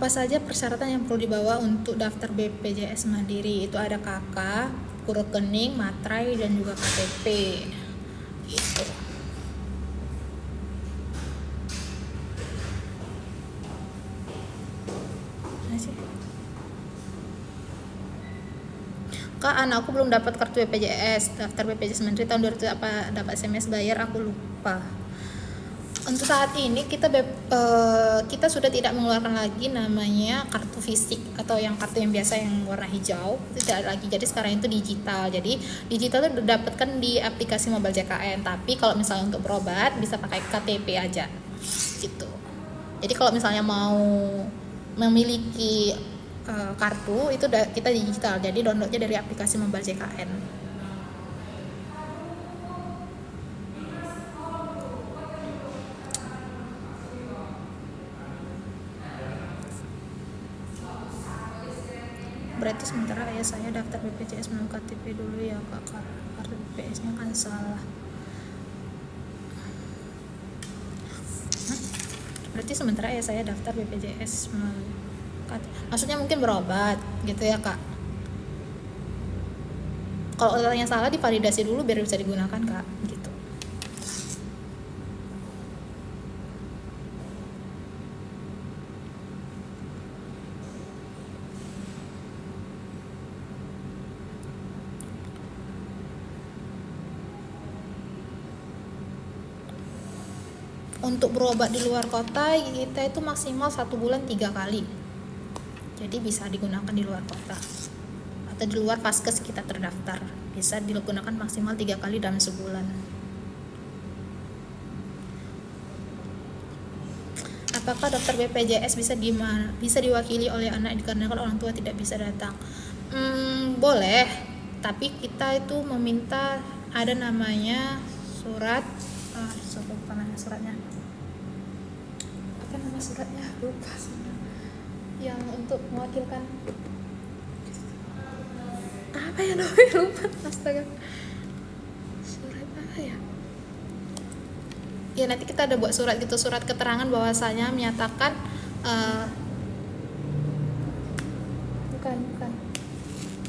Apa saja persyaratan yang perlu dibawa untuk daftar BPJS Mandiri? Itu ada KK, rekening, materai, dan juga KTP. Gitu. Kak, anakku belum dapat kartu BPJS. Daftar BPJS Mandiri tahun 2000 apa dapat SMS bayar? Aku lupa. Untuk saat ini kita sudah tidak mengeluarkan lagi namanya kartu fisik atau yang kartu yang biasa yang warna hijau, tidak lagi. Jadi sekarang itu digital. Jadi digital itu didapatkan di aplikasi mobile JKN. Tapi kalau misalnya untuk berobat bisa pakai KTP aja, gitu. Jadi kalau misalnya mau memiliki kartu itu kita digital. Jadi downloadnya dari aplikasi mobile JKN. Berarti sementara ayah saya daftar BPJS melalui KTP dulu ya kak, kartu BPJS nya kan salah. Berarti sementara ayah saya daftar BPJS melalui KTP, maksudnya mungkin berobat gitu ya kak. Kalau yang salah divalidasi dulu biar bisa digunakan kak, gitu. Untuk berobat di luar kota kita itu maksimal 1 bulan 3 kali. Jadi bisa digunakan di luar kota atau di luar vaskes kita terdaftar. Bisa digunakan maksimal 3 kali dalam sebulan. Apakah daftar BPJS bisa diwakili oleh anak dikarenakan orang tua tidak bisa datang? Boleh, tapi kita itu meminta ada namanya surat suratnya apa nama suratnya, lupa yang untuk mewakilkan apa ya namanya, lupa, astaga, surat apa ya. Ya nanti kita ada buat surat gitu, surat keterangan bahwasanya menyatakan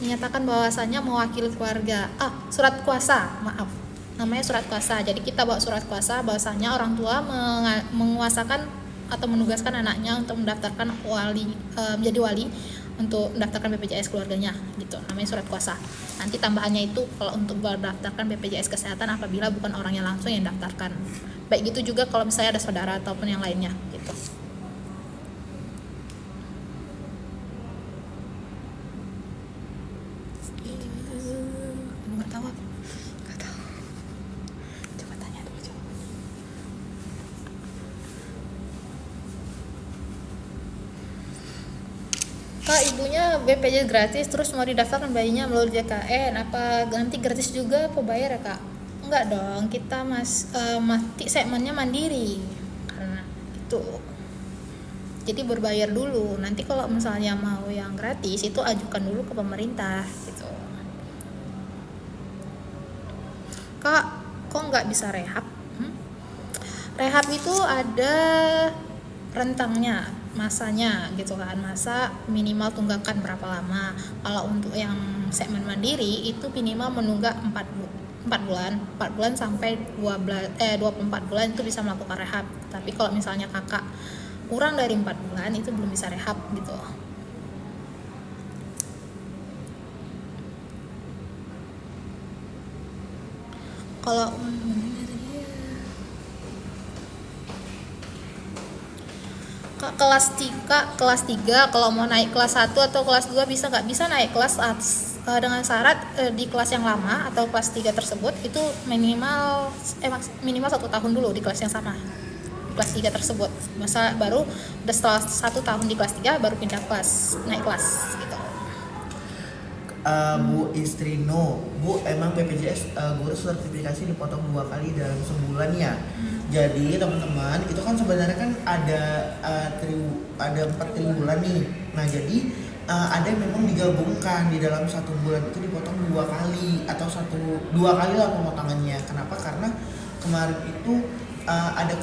menyatakan bahwasanya mewakili keluarga. Surat kuasa, maaf, namanya surat kuasa. Jadi kita bawa surat kuasa bahwasanya orang tua menguasakan atau menugaskan anaknya untuk mendaftarkan menjadi wali untuk mendaftarkan BPJS keluarganya, gitu. Namanya surat kuasa. Nanti tambahannya itu kalau untuk mendaftarkan BPJS kesehatan apabila bukan orangnya langsung yang daftarkan. Baik gitu juga kalau misalnya ada saudara ataupun yang lainnya, gitu. Kak, ibunya BPJS gratis terus mau didaftarkan bayinya melalui JKN, apa nanti gratis juga apa bayar ya kak? Enggak dong, kita mati segmennya mandiri karena itu. Jadi berbayar dulu. Nanti kalau misalnya mau yang gratis itu ajukan dulu ke pemerintah gitu. Kak, kok nggak bisa rehab? Rehab itu ada rentangnya, masanya gitu kan, masa minimal tunggakan berapa lama. Kalau untuk yang segmen mandiri itu minimal menunggak 4 bulan sampai 24 bulan itu bisa melakukan rehab. Tapi kalau misalnya kakak kurang dari 4 bulan itu belum bisa rehab gitu. Kalau kelas 3 kalau mau naik kelas 1 atau kelas 2 bisa nggak bisa naik kelas dengan syarat di kelas yang lama atau kelas 3 tersebut itu minimal 1 tahun dulu di kelas yang sama, di kelas 3 tersebut. Masa baru udah setelah 1 tahun di kelas 3 baru pindah kelas, naik kelas gitu. Bu Istrino, Bu, emang BPJS guru sertifikasi dipotong 2 kali dalam sebulan ya. Jadi teman-teman itu kan sebenarnya kan ada 4 triwulan nih. Nah jadi ada yang memang digabungkan di dalam 1 bulan itu dipotong 2 kali atau 2 kali lah pemotongannya. Kenapa? Karena kemarin itu ada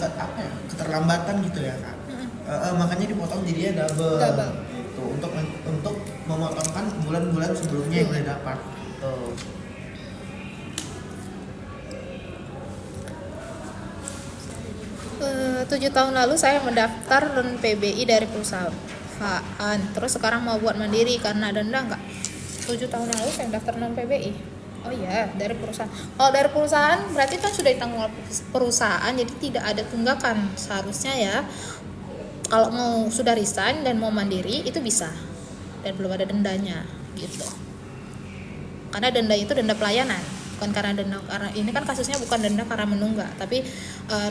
keterlambatan gitu ya kak. Makanya dipotong jadinya double. Double. Itu untuk memotongkan bulan-bulan sebelumnya yang udah dapat. Tuh. Eh, 7 tahun lalu saya mendaftar non PBI dari perusahaan. Terus sekarang mau buat mandiri karena denda enggak? 7 tahun lalu saya daftar non PBI. Oh iya, dari perusahaan. Kalau dari perusahaan berarti kan sudah ditanggung oleh perusahaan, jadi tidak ada tunggakan seharusnya ya. Kalau mau sudah resign dan mau mandiri itu bisa, dan belum ada dendanya gitu. Karena denda itu denda pelayanan, bukan karena denda karena ini kan kasusnya bukan denda karena menunggak, tapi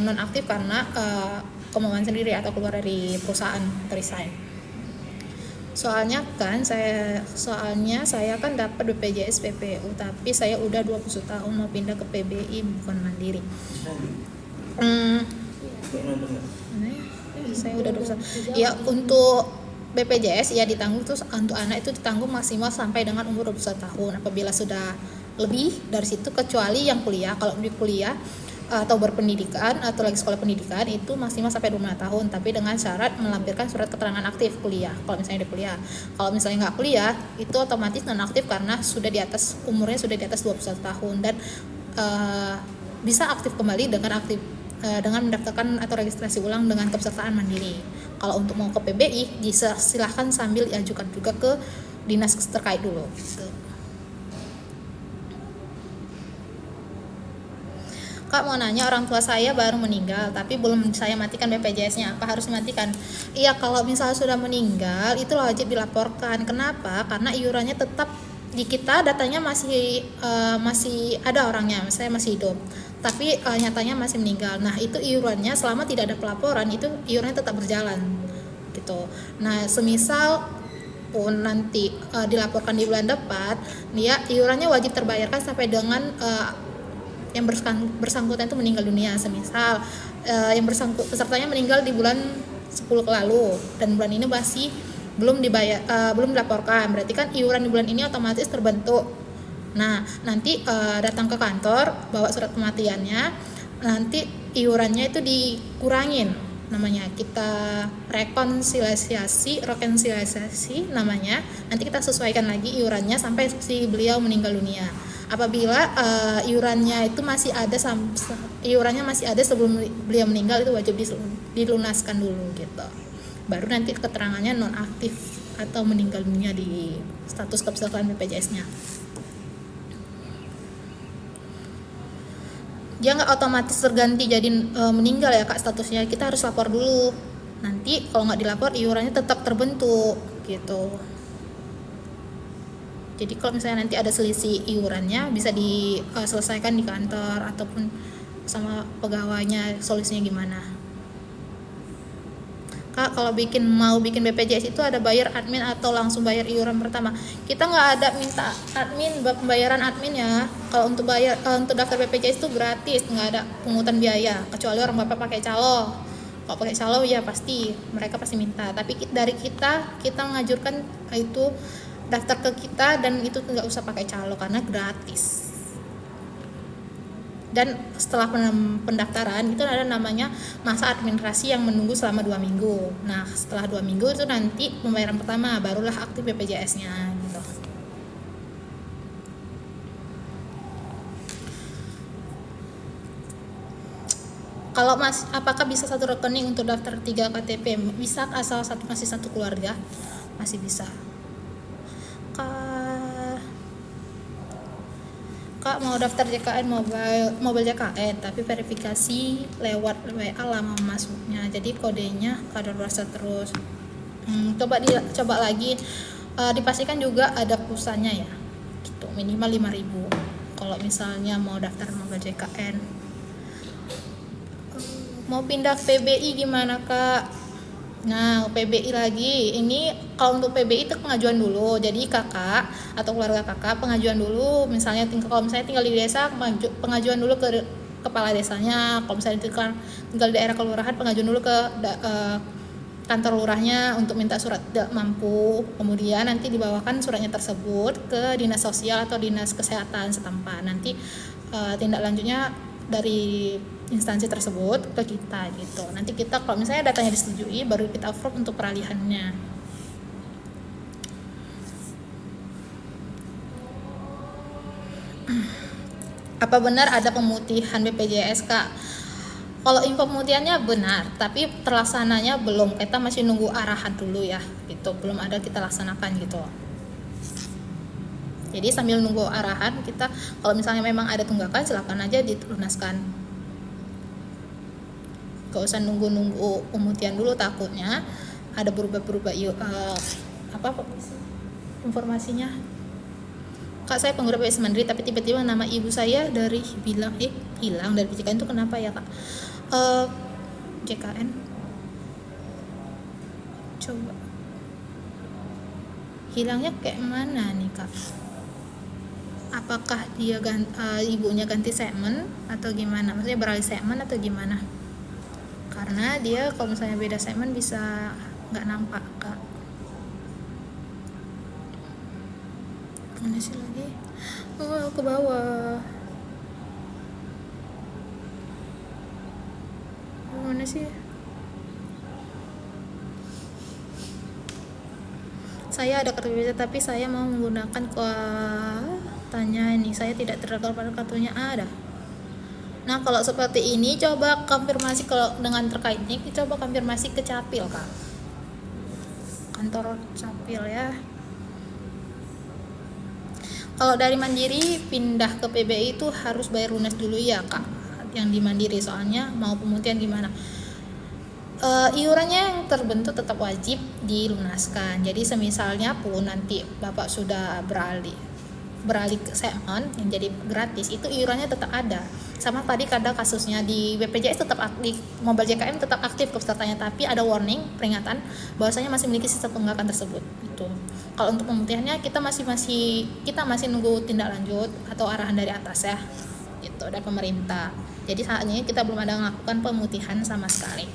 non aktif karena kemauan sendiri atau keluar dari perusahaan, resign. Soalnya saya kan dapat BPJS PPU, tapi saya udah 21 tahun mau pindah ke PBI bukan mandiri. Saya udah 21. Ya, untuk BPJS ya ditanggung, terus untuk anak itu ditanggung maksimal sampai dengan umur 21 tahun. Apabila sudah lebih dari situ, kecuali yang kuliah, kalau di kuliah atau berpendidikan atau lagi sekolah pendidikan itu maksimal sampai 25 tahun, tapi dengan syarat melampirkan surat keterangan aktif kuliah. Kalau misalnya di kuliah, kalau misalnya nggak kuliah itu otomatis non aktif karena sudah di atas umurnya, sudah di atas 21 tahun, dan bisa aktif kembali dengan mendaftarkan atau registrasi ulang dengan kepesertaan mandiri. Kalau untuk mau ke PBI silahkan sambil diajukan juga ke dinas terkait dulu gitu. Kak mau nanya, orang tua saya baru meninggal tapi belum saya matikan BPJS-nya, apa harus dimatikan? Iya, kalau misalnya sudah meninggal itu wajib dilaporkan. Kenapa? Karena iurannya tetap di kita, datanya masih ada orangnya, misalnya masih hidup, tapi nyatanya masih meninggal. Nah itu iurannya selama tidak ada pelaporan itu iurannya tetap berjalan gitu. Nah semisal pun nanti dilaporkan di bulan depan, dia iurannya wajib terbayarkan sampai dengan yang bersangkutan itu meninggal dunia. Semisal yang pesertanya meninggal di bulan 10 lalu dan bulan ini masih belum dilaporkan, berarti kan iuran di bulan ini otomatis terbentuk. Nah nanti datang ke kantor bawa surat kematiannya, nanti iurannya itu dikurangin, namanya kita rekonsiliasi namanya. Nanti kita sesuaikan lagi iurannya sampai si beliau meninggal dunia. Apabila iurannya masih ada sebelum beliau meninggal, itu wajib dilunaskan dulu gitu. Baru nanti keterangannya non aktif atau meninggal dunia di status kepesertaan BPJS-nya. Dia nggak otomatis terganti jadi meninggal ya Kak statusnya, kita harus lapor dulu. Nanti kalau nggak dilapor iurannya tetap terbentuk gitu. Jadi kalau misalnya nanti ada selisih iurannya bisa diselesaikan di kantor ataupun sama pegawainya, solusinya gimana. Kak, kalau mau bikin BPJS itu ada bayar admin atau langsung bayar iuran pertama? Kita nggak ada minta admin, pembayaran admin ya. Kalau untuk daftar BPJS itu gratis, nggak ada pungutan biaya, kecuali orang bapak pakai calo. Kalau pakai calo ya mereka pasti minta. Tapi dari kita mengajurkan itu daftar ke kita, dan itu nggak usah pakai calo karena gratis. Dan setelah pendaftaran itu ada namanya masa administrasi yang menunggu selama 2 minggu. Nah setelah 2 minggu itu nanti pembayaran pertama, barulah aktif BPJS-nya gitu. Kalau apakah bisa satu rekening untuk daftar 3 KTP? Bisa, asal masih satu keluarga masih bisa. Kak mau daftar JKN mobile JKN, tapi verifikasi lewat WA lama masuknya, jadi kodenya kadaluarsa terus. Coba lagi, dipastikan juga ada pulsanya ya gitu, minimal 5.000 kalau misalnya mau daftar mobile JKN. Mau pindah PBI gimana Kak? Nah PBI lagi, ini kalau untuk PBI itu pengajuan dulu. Jadi kakak atau keluarga kakak pengajuan dulu, misalnya kalau misalnya tinggal di desa, pengajuan dulu ke kepala desanya. Kalau misalnya tinggal di daerah kelurahan, pengajuan dulu ke kantor lurahnya untuk minta surat tidak mampu. Kemudian nanti dibawakan suratnya tersebut ke dinas sosial atau dinas kesehatan setempat. Nanti tindak lanjutnya dari instansi tersebut ke kita gitu. Nanti kita kalau misalnya datanya disetujui baru kita approve untuk peralihannya. Apa benar ada pemutihan BPJS, Kak? Kalau info pemutihannya benar, tapi terlaksananya belum. Kita masih nunggu arahan dulu ya, gitu. Belum ada kita laksanakan gitu. Jadi sambil nunggu arahan kita, kalau misalnya memang ada tunggakan silakan aja dilunaskan. Gak usah nunggu pemutihan dulu, takutnya ada berubah-berubah informasinya. Kak, saya pengguna BPJS Mandiri tapi tiba-tiba nama ibu saya dari hilang dari JKN itu kenapa ya, Kak? JKN coba hilangnya kayak mana nih, Kak? Apakah dia ibunya ganti segmen atau gimana? Maksudnya beralih segmen atau gimana? Karena dia kalau misalnya beda segmen bisa nggak nampak, Kak. Mana sih lagi? Oh, ke bawah. Mana sih? Saya ada kartu BPJS tapi saya mau menggunakan tanya ini, saya tidak terdaftar pada kartunya ada. Nah, kalau seperti ini coba konfirmasi, kalau dengan terkait ini coba konfirmasi ke Capil, Kak. Kantor Capil ya. Kalau dari Mandiri pindah ke PBI itu harus bayar lunas dulu ya, Kak. Yang di Mandiri, soalnya mau pemutihan gimana? Iurannya yang terbentuk tetap wajib dilunaskan. Jadi semisalnya pun nanti Bapak sudah beralih ke segmen yang jadi gratis, itu iurannya tetap ada. Sama tadi kada kasusnya di BPJS tetap aktif, Mobile JKM tetap aktif pesertanya, tapi ada warning, peringatan bahwasanya masih memiliki sistem tunggakan tersebut. Itu. Kalau untuk pemutihannya kita masih nunggu tindak lanjut atau arahan dari atas ya. Itu dari pemerintah. Jadi saat ini kita belum ada melakukan pemutihan sama sekali.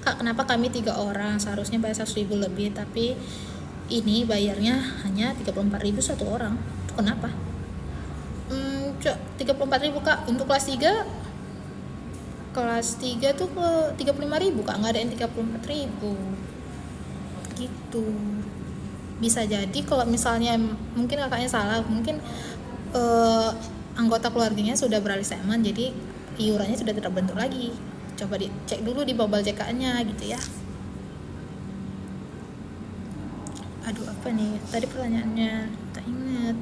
Kak, kenapa kami 3 orang seharusnya bayar 100.000 lebih tapi ini bayarnya hanya 34.000 satu orang? Itu kenapa? 34.000, Kak. Untuk kelas 3 tuh ke 35.000, Kak. Nggak ada yang 34.000 gitu. Bisa jadi kalau misalnya mungkin kakaknya salah, mungkin anggota keluarganya sudah beralih segmen, jadi iurannya sudah tidak terbentuk lagi. Coba dicek dulu di Mobile JKN-nya gitu ya. Aduh, apa nih tadi pertanyaannya, tak ingat.